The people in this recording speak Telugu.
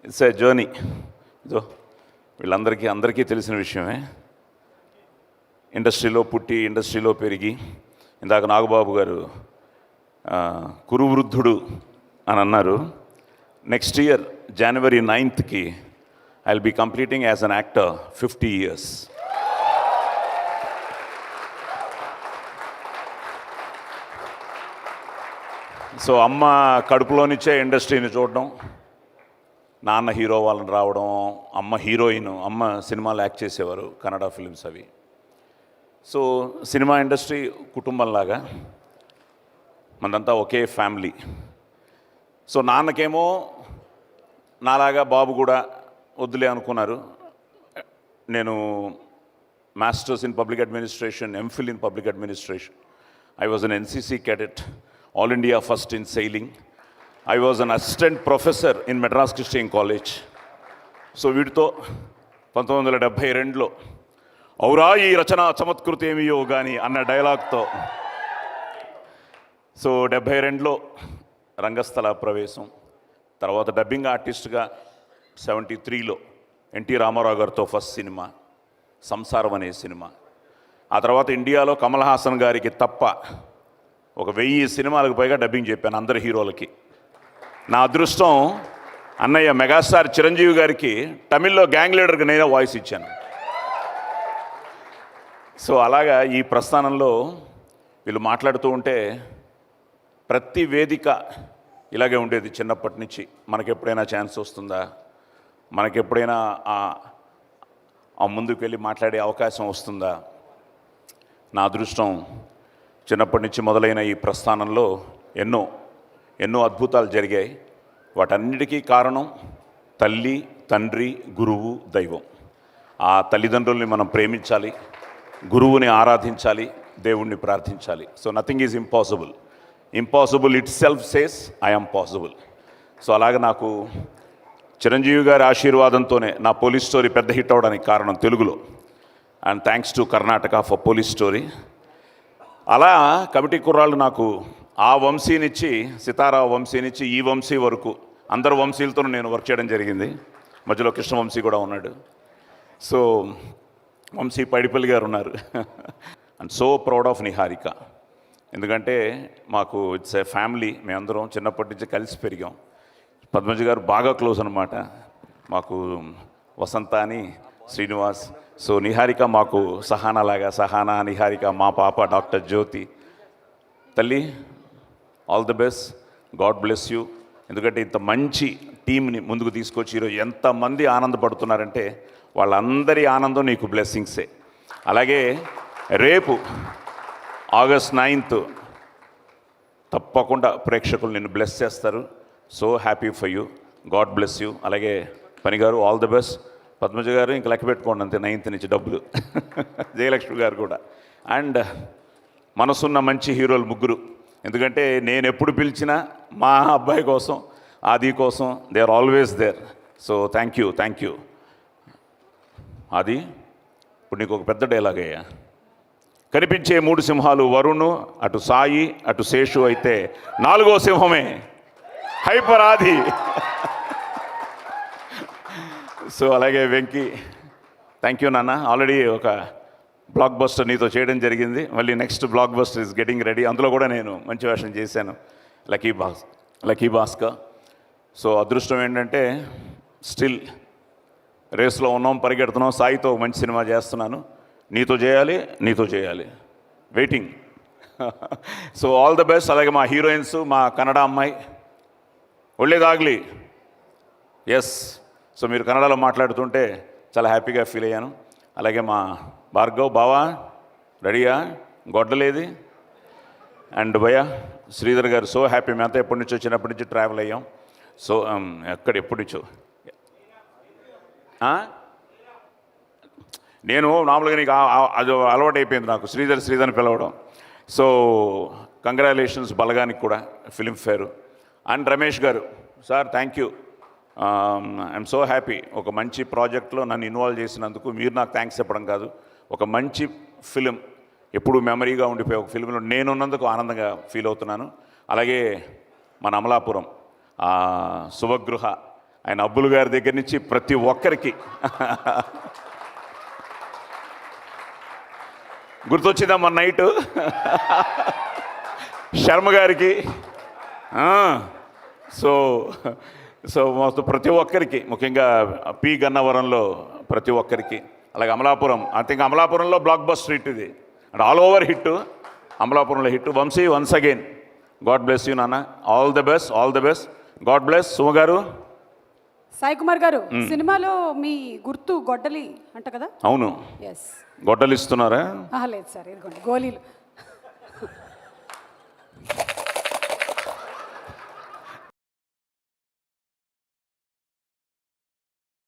It's a journey. ఇదో అందరికీ తెలిసిన విషయమే. ఇండస్ట్రీలో పుట్టి ఇండస్ట్రీలో పెరిగి, ఇందాక నాగబాబు గారు కురువృద్ధుడు అని అన్నారు. Next year January 9th I will be completing as an actor 50 years. So అమ్మ కడుపులో నుంచే ఇండస్ట్రీని చూడడం, నాన్న హీరో వాళ్ళని రావడం, అమ్మ హీరోయిన్, అమ్మ సినిమాలు యాక్ట్ చేసేవారు, కన్నడ ఫిలిమ్స్ అవి. సో సినిమా ఇండస్ట్రీ కుటుంబంలాగా మనదంతా ఒకే ఫ్యామిలీ. సో నాన్నకేమో నాలాగా బాబు కూడా వద్దులే అనుకున్నారు. నేను masters in public administration, MPhil in public administration. I was an NCC cadet, All India first in sailing. I was an assistant professor in Madras Christian College. So వీటితో 1972లో ఔరా ఈ రచన చమత్కృతి ఏమియో కానీ అన్న డైలాగ్తో సో 72లో రంగస్థల ప్రవేశం. తర్వాత డబ్బింగ్ ఆర్టిస్ట్గా 73లో ఎన్టీ రామారావు గారితో ఫస్ట్ సినిమా సంసారం అనే సినిమా. ఆ తర్వాత ఇండియాలో కమల్ హాసన్ గారికి తప్ప 1000 సినిమాలకు పైగా డబ్బింగ్ చెప్పాను అందరి హీరోలకి. నా అదృష్టం అన్నయ్య మెగాస్టార్ చిరంజీవి గారికి తమిళ్లో గ్యాంగ్ లీడర్కి నేనే వాయిస్ ఇచ్చాను. సో అలాగా ఈ ప్రస్థానంలో వీళ్ళు మాట్లాడుతూ ఉంటే ప్రతి వేదిక ఇలాగే ఉండేది చిన్నప్పటి నుంచి. మనకెప్పుడైనా ఛాన్స్ వస్తుందా, మనకెప్పుడైనా ఆ ముందుకు వెళ్ళి మాట్లాడే అవకాశం వస్తుందా. నా అదృష్టం చిన్నప్పటి నుంచి మొదలైన ఈ ప్రస్థానంలో ఎన్నో అద్భుతాలు జరిగాయి. వాటన్నిటికీ కారణం తల్లి, తండ్రి, గురువు, దైవం. ఆ తల్లిదండ్రుల్ని మనం ప్రేమించాలి, గురువుని ఆరాధించాలి, దేవుణ్ణి ప్రార్థించాలి. So nothing is impossible it self says I am possible. So అలాగే నాకు చిరంజీవి గారి ఆశీర్వాదంతోనే నా పోలీస్ స్టోరీ పెద్ద హిట్ అవ్వడానికి కారణం తెలుగులో. And thanks to Karnataka for police story. అలా కమిటీ కుర్రాళ్ళు నాకు ఆ వంశీనిచ్చి, సితారా వంశీనిచ్చి ఈ వంశీ వరకు అందరు వంశీలతో నేను వర్క్ చేయడం జరిగింది. మధ్యలో కృష్ణవంశీ కూడా ఉన్నాడు. సో వంశీ పైడిపల్లి గారు ఉన్నారు. And so proud of Niharika. ఎందుకంటే మాకు ఇట్స్ ఏ ఫ్యామిలీ. మేమందరం చిన్నప్పటి నుంచి కలిసి పెరిగాం. పద్మజ గారు బాగా క్లోజ్ అనమాట మాకు. వసంత అని, శ్రీనివాస్. సో నిహారిక మాకు సహానాలాగా, సహానా నిహారిక మా పాప డాక్టర్ జ్యోతి. తల్లి all the best, God bless you. ఎందుకంటే ఇంత మంచి టీంని ముందుకు తీసుకొచ్చి ఈరోజు ఎంతమంది ఆనందపడుతున్నారంటే వాళ్ళందరి ఆనందం నీకు బ్లెస్సింగ్సే. అలాగే రేపు August 9th తప్పకుండా ప్రేక్షకులు నిన్ను బ్లెస్ చేస్తారు. So happy for you, God bless you. అలాగే పని గారు ఆల్ ది బెస్ట్. పద్మజ గారు ఇంక లెక్క పెట్టుకోండి అంతే, 9th నుంచి డబ్బులు. జయలక్ష్మి గారు కూడా. అండ్ మనసున్న మంచి హీరోలు ముగ్గురు. ఎందుకంటే నేను ఎప్పుడు పిలిచినా మా అబ్బాయి కోసం, ఆది కోసం they are always there. So thank you. Aadi, ఇప్పుడు నీకు ఒక పెద్ద డైలాగ్ అయ్యా. కనిపించే 3 సింహాలు వరుణ్, అటు సాయి, అటు శేషు అయితే 4వ సింహమే హైపర్ ఆది. సో అలాగే వెంకీ, థ్యాంక్ యూ నాన్న. ఆల్రెడీ ఒక బ్లాక్ బస్టర్ నీతో చేయడం జరిగింది. మళ్ళీ next block buster is getting ready. అందులో కూడా నేను మంచి వేషం చేశాను, లక్కీ భాస్కర్. సో అదృష్టం ఏంటంటే స్టిల్ రేస్లో ఉన్నాం, పరిగెడుతున్నాం. సాయితో మంచి సినిమా చేస్తున్నాను. నీతో చేయాలి waiting. So all the best. అలాగే మా హీరోయిన్స్, మా కన్నడ అమ్మాయి ఒళ్ళేదాగ్లి. ఎస్. సో మీరు కన్నడలో మాట్లాడుతుంటే చాలా హ్యాపీగా ఫీల్ అయ్యాను. అలాగే మా భార్గవ్ బావా రెడీయా, గొడ్డలేది. అండ్ భయ శ్రీధర్ గారు సో హ్యాపీ. మేమంతా ఎప్పటి నుంచో చిన్నప్పటి నుంచి ట్రావెల్ అయ్యాం. సో ఎప్పటి నుంచో నేను మామూలుగా నీకు అది అలవాటు అయిపోయింది నాకు శ్రీధర్ని పిలవడం. సో కంగ్రాచులేషన్స్ బలగానికి కూడా, ఫిలింఫేర్. అండ్ రమేష్ గారు sir thank you. I'm so happy. ఒక మంచి ప్రాజెక్ట్లో నన్ను ఇన్వాల్వ్ చేసినందుకు. మీరు నాకు థ్యాంక్స్ చెప్పడం కాదు, ఒక మంచి ఫిలిం ఎప్పుడు మెమరీగా ఉండిపోయే ఒక ఫిలింలో నేనున్నందుకు ఆనందంగా ఫీల్ అవుతున్నాను. అలాగే మన అమలాపురం శుభగృహ ఆయన అబ్బులు గారి దగ్గర నుంచి ప్రతి ఒక్కరికి గుర్తొచ్చిందా మన నైటు శర్మ గారికి. సో సో మొత్తం ప్రతి ఒక్కరికి, ముఖ్యంగా పి గన్నవరంలో ప్రతి ఒక్కరికి, అలాగే అమలాపురం, ఐ థింక్ అమలాపురంలో బ్లాక్ బస్టర్ హిట్ ఇది, అండ్ ఆల్ ఓవర్ హిట్ అమలాపురంలో hit. Vamsi, once again God bless you నాన్న, all the best, all the best, God bless. Suma garu. Sai Kumar గారు, సినిమాలో మీ గుర్తు గొడ్డలి అంట కదా? అవును, ఎస్. గొడ్డలు ఇస్తున్నారా? లేదు సార్, ఇదిగోండి గోళీలు.